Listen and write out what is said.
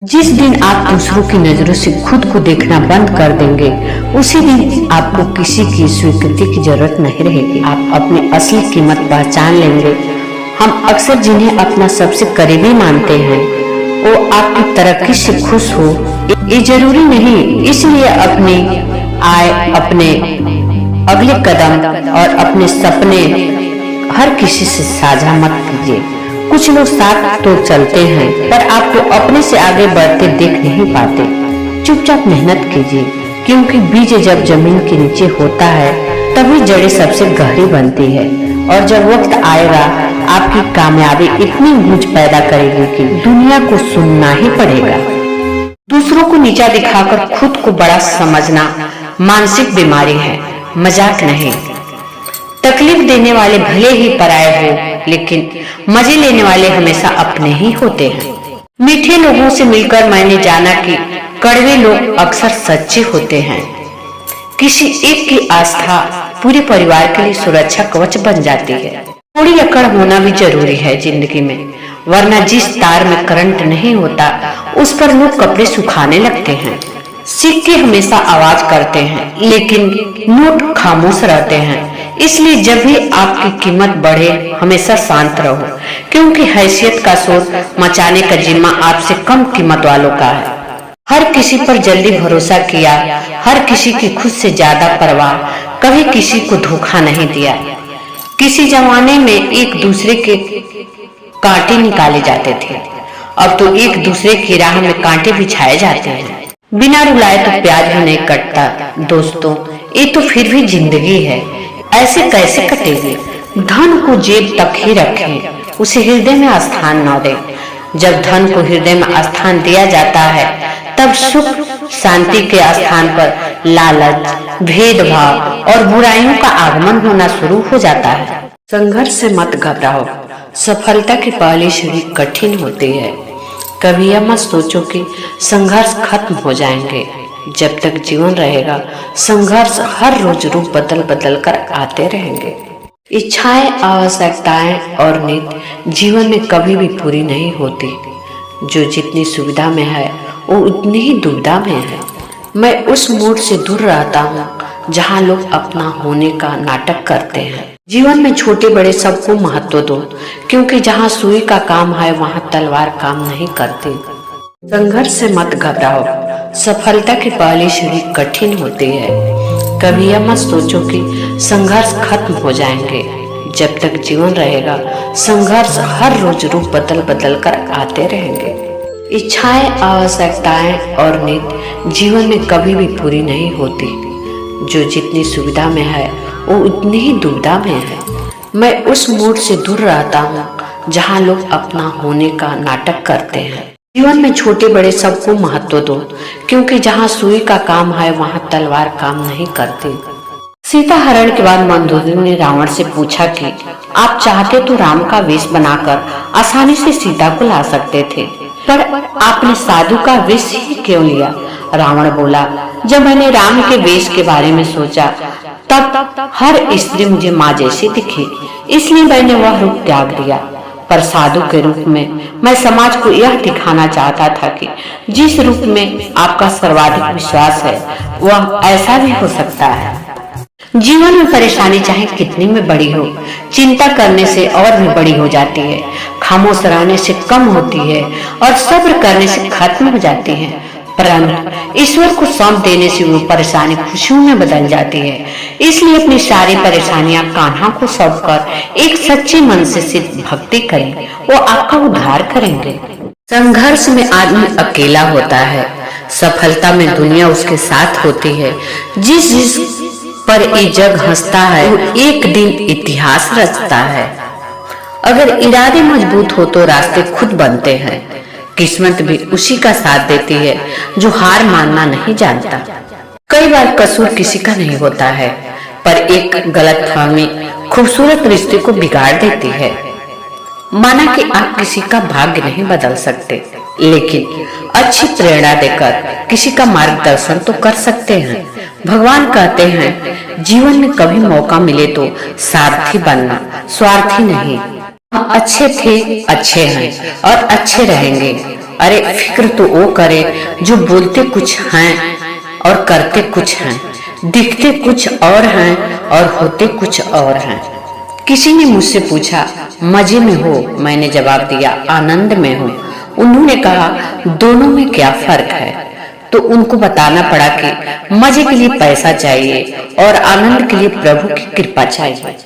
जिस दिन आप दूसरों की नजरों से खुद को देखना बंद कर देंगे, उसी दिन आपको किसी की स्वीकृति की जरूरत नहीं रहेगी। आप अपनी असली कीमत पहचान लेंगे। हम अक्सर जिन्हें अपना सबसे करीबी मानते हैं, वो आपकी तरक्की से खुश हो ये जरूरी नहीं। इसलिए अपनी आय, अपने अगले कदम और अपने सपने हर किसी से साझा मत कीजिए। कुछ लोग साथ तो चलते हैं, पर आपको अपने से आगे बढ़ते देख नहीं पाते। चुपचाप मेहनत कीजिए, क्योंकि बीज जब जमीन के नीचे होता है तभी जड़ें सबसे गहरी बनती है। और जब वक्त आएगा, आपकी कामयाबी इतनी गूंज पैदा करेगी कि दुनिया को सुनना ही पड़ेगा। दूसरों को नीचा दिखाकर खुद को बड़ा समझना मानसिक बीमारी है, मजाक नहीं। तकलीफ देने वाले भले ही पराये हो, लेकिन मजे लेने वाले हमेशा अपने ही होते हैं। मीठे लोगों से मिलकर मैंने जाना कि कड़वे लोग अक्सर सच्चे होते हैं। किसी एक की आस्था पूरे परिवार के लिए सुरक्षा कवच बन जाती है। थोड़ी अकड़ होना भी जरूरी है जिंदगी में, वरना जिस तार में करंट नहीं होता उस पर लोग कपड़े सुखाने लगते हैं। सिक्के हमेशा आवाज करते हैं, लेकिन नोट खामोश रहते हैं। इसलिए जब भी आपकी कीमत बढ़े, हमेशा शांत रहो, क्योंकि हैसियत का शोर मचाने का जिम्मा आपसे कम कीमत वालों का है। हर किसी पर जल्दी भरोसा किया, हर किसी की खुद से ज्यादा परवाह, कभी किसी को धोखा नहीं दिया। किसी जमाने में एक दूसरे के कांटे निकाले जाते थे, अब तो एक दूसरे की राह में कांटे बिछाए जाते हैं। बिना रुलाए तो प्याज भी नहीं कटता। दोस्तों, ये तो फिर भी जिंदगी है, ऐसे कैसे कटेगी। धन को जेब तक ही रखें, उसे हृदय में स्थान न दें। जब धन को हृदय में स्थान दिया जाता है, तब सुख शांति के स्थान पर लालच, भेदभाव और बुराइयों का आगमन होना शुरू हो जाता है। संघर्ष से मत घबराओ, सफलता की पहली सीढ़ी कठिन होती है। कभी यह मत सोचो कि संघर्ष खत्म हो जाएंगे। जब तक जीवन रहेगा, संघर्ष हर रोज रूप बदल बदल कर आते रहेंगे। इच्छाएं, आवश्यकताएं और नीड जीवन में कभी भी पूरी नहीं होती। जो जितनी सुविधा में है, वो उतनी ही दुविधा में है। मैं उस मूड से दूर रहता हूँ जहाँ लोग अपना होने का नाटक करते हैं। जीवन में छोटे बड़े सबको महत्व दो, क्योंकि जहाँ सुई का काम है, वहाँ तलवार काम नहीं करती। संघर्ष से मत घबराओ, सफलता की पहली सीढ़ी कठिन होती है। कभी यह मत सोचो कि संघर्ष खत्म हो जाएंगे। जब तक जीवन रहेगा, संघर्ष हर रोज रूप बदल बदल कर आते रहेंगे। इच्छाएं, आवश्यकताएं और नीड जीवन में कभी भी पूरी नहीं होती। जो जितनी सुविधा में है, वो उतनी ही दुविधा में है। मैं उस मूड से दूर रहता हूँ जहाँ लोग अपना होने का नाटक करते हैं। जीवन में छोटे बड़े सबको महत्व दो, क्योंकि जहाँ सुई का काम है, वहाँ तलवार काम नहीं करती। सीता हरण के बाद मंदोदरी ने रावण से पूछा कि आप चाहते तो राम का वेश बनाकर आसानी से सीता को ला सकते थे, पर आपने साधु का वेश ही क्यों लिया? रावण बोला, जब मैंने राम के वेश के बारे में सोचा, तब हर स्त्री मुझे माँ जैसी दिखी, इसलिए मैंने वह रूप त्याग दिया। पर साधु के रूप में मैं समाज को यह दिखाना चाहता था कि जिस रूप में आपका सर्वाधिक विश्वास है, वह ऐसा भी हो सकता है। जीवन में परेशानी चाहे कितनी में बड़ी हो, चिंता करने से और भी बड़ी हो जाती है। खामोश रहने से कम होती है और सब्र करने से खत्म हो जाती है। परंतु ईश्वर को सौंप देने से वो परेशानी खुशियों में बदल जाती है। इसलिए अपनी सारी परेशानियां कान्हा को सौंपकर एक सच्चे मन से सिद्ध भक्ति करें, वो आपका उद्धार करेंगे। संघर्ष में आदमी अकेला होता है, सफलता में दुनिया उसके साथ होती है। जिस पर ये जग हंसता है, वो एक दिन इतिहास रचता है। अगर इरादे मजबूत हो तो रास्ते खुद बनते हैं। किस्मत भी उसी का साथ देती है जो हार मानना नहीं जानता। कई बार कसूर किसी का नहीं होता है, पर एक गलतफहमी खूबसूरत रिश्ते को बिगाड़ देती है। माना कि आप किसी का भाग्य नहीं बदल सकते, लेकिन अच्छी प्रेरणा देकर किसी का मार्गदर्शन तो कर सकते हैं। भगवान कहते हैं, जीवन में कभी मौका मिले तो सारथी बनना, स्वार्थी नहीं। हम अच्छे थे, अच्छे हैं और अच्छे रहेंगे। अरे फिक्र तो वो करे जो बोलते कुछ हैं और करते कुछ हैं, दिखते कुछ और हैं और होते कुछ और हैं। किसी ने मुझसे पूछा, मजे में हो? मैंने जवाब दिया, आनंद में हूँ। उन्होंने कहा, दोनों में क्या फर्क है? तो उनको बताना पड़ा कि मजे के लिए पैसा चाहिए और आनंद के लिए प्रभु की कृपा चाहिए।